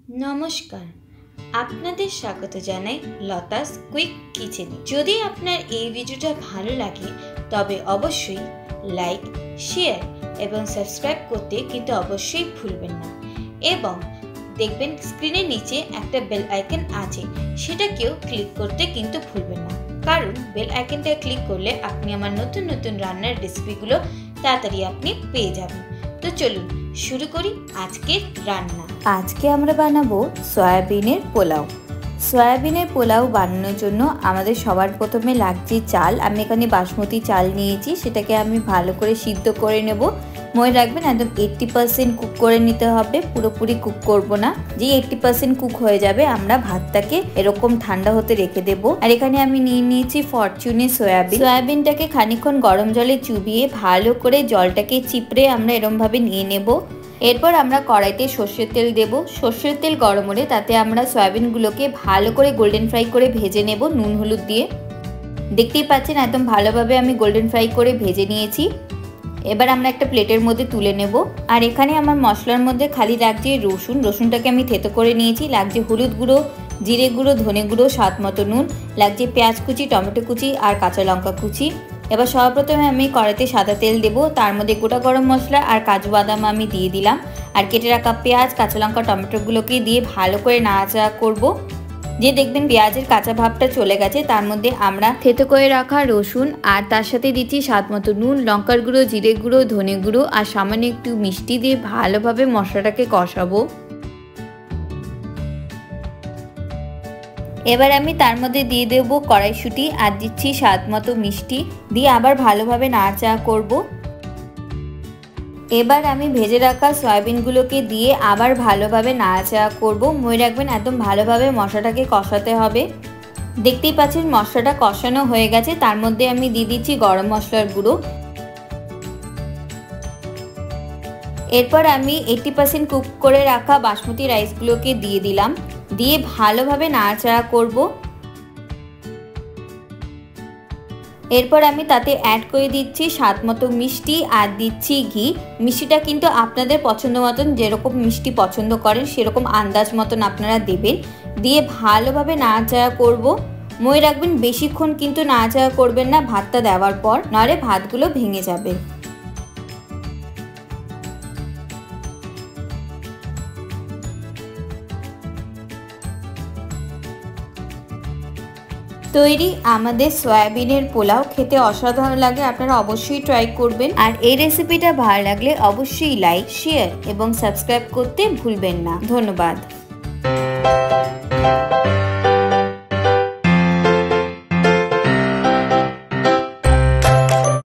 নমস্কার, আপনাদের স্বাগত জানাই লতাস কুইক কিচেনে। যদি আপনার এই ভিডিওটা ভালো লাগে তবে অবশ্যই লাইক, শেয়ার এবং সাবস্ক্রাইব করতে কিন্তু অবশ্যই ভুলবেন না। এবং দেখবেন স্ক্রিনের নিচে একটা বেল আইকন আছে, সেটাকেও ক্লিক করতে কিন্তু ভুলবেন না, কারণ বেল আইকনটা ক্লিক করলে আপনি আমার নতুন নতুন রান্নার রেসিপিগুলো তাড়াতাড়ি আপনি পেয়ে যাবেন। তো চলুন শুরু করি আজকের রান্না। আজকে আমরা বানাবো সয়াবিনের পোলাও। সয়াবিনের পোলাও বানানোর জন্য আমাদের সবার প্রথমে লাগছে চাল। আমি এখানে বাসমতি চাল নিয়েছি, সেটাকে আমি ভালো করে সিদ্ধ করে নেব। মনে রাখবেন একদম 80% কুক করে নিতে হবে, পুরোপুরি কুক করব না। যে 80% কুক হয়ে যাবে আমরা ভাতটাকে এরকম ঠান্ডা হতে রেখে দেব। আর এখানে আমি নিয়ে নিয়েছি ফরচুনের সয়াবিন। সয়াবিনটাকে খানিকক্ষণ গরম জলে চুবিয়ে ভালো করে জলটাকে চিপড়ে আমরা এরকম ভাবে নিয়ে নেব। এরপর আমরা কড়াইতে সর্ষের তেল দেব। সর্ষের তেল গরম হলে তাতে আমরা সয়াবিনগুলোকে ভালো করে গোল্ডেন ফ্রাই করে ভেজে নেব নুন হলুদ দিয়ে। দেখতেই পাচ্ছেন একদম ভালোভাবে আমি গোল্ডেন ফ্রাই করে ভেজে নিয়েছি। এবার আমরা একটা প্লেটের মধ্যে তুলে নেব। আর এখানে আমার মশলার মধ্যে খালি লাগছে রসুনটাকে আমি থেতো করে নিয়েছি। লাগছে হলুদ গুঁড়ো, জিরে গুঁড়ো, ধনে গুঁড়ো, স্বাদ মতো নুন, লাগছে পেঁয়াজ কুচি, টমেটো কুচি আর কাঁচা লঙ্কা কুচি। এবার সর্বপ্রথমে আমি কড়াইতে সাদা তেল দেব, তার মধ্যে গোটা গরম মশলা আর কাজু বাদাম আমি দিয়ে দিলাম। আর কেটে রাখা পেঁয়াজ, কাঁচা লঙ্কা, টমেটোগুলোকে দিয়ে ভালো করে নাড়াচাড়া করব। যে দেখবেন পেঁয়াজের কাঁচা ভাবটা চলে গেছে, তার মধ্যে আমরা থেতো করে রাখা রসুন আর তার সাথে দিচ্ছি স্বাদ মতো নুন, লঙ্কার গুঁড়ো, জিরে গুঁড়ো, ধনে গুঁড়ো আর সামান্য একটু মিষ্টি দিয়ে ভালোভাবে মশলাটাকে কষাবো। এবার আমি তার মধ্যে দিয়ে দেবো কড়াইশুঁটি আর দিচ্ছি স্বাদ মতো মিষ্টি দিয়ে আবার ভালোভাবে নাড়াচাড়া করব। এবার আমি ভেজে রাখা সয়াবিনগুলোকে দিয়ে আবার ভালোভাবে নাড়াচাড়া করব। মনে রাখবেন একদম ভালোভাবে মশলাটাকে কষাতে হবে। দেখতেই পাচ্ছেন মশলাটা কষানো হয়ে গেছে, তার মধ্যে আমি দিয়ে দিচ্ছি গরম মশলার গুঁড়ো। এরপর আমি 80% কুক করে রাখা বাসমতি রাইসগুলোকে দিয়ে দিলাম, দিয়ে ভালোভাবে নাড়াচাড়া করব। এরপর আমি তাতে অ্যাড করে দিচ্ছি স্বাদ মতো মিষ্টি আর দিচ্ছি ঘি। মিষ্টিটা কিন্তু আপনাদের পছন্দ মতন, যেরকম মিষ্টি পছন্দ করেন সেরকম আন্দাজ মতন আপনারা দেবেন। দিয়ে ভালোভাবে নাড়াচাড়া করব। মনে রাখবেন বেশিক্ষণ কিন্তু নাড়াচাড়া করবেন না ভাতটা দেওয়ার পর, নাহলে ভাতগুলো ভেঙে যাবে। তৈরি আমাদের সয়াবিনের পোলাও। খেতে অসাধারণ লাগে, আপনারা অবশ্যই ট্রাই করবেন। আর এই রেসিপিটা ভালো লাগলে অবশ্যই লাইক, শেয়ার এবং সাবস্ক্রাইব করতে ভুলবেন না। ধন্যবাদ।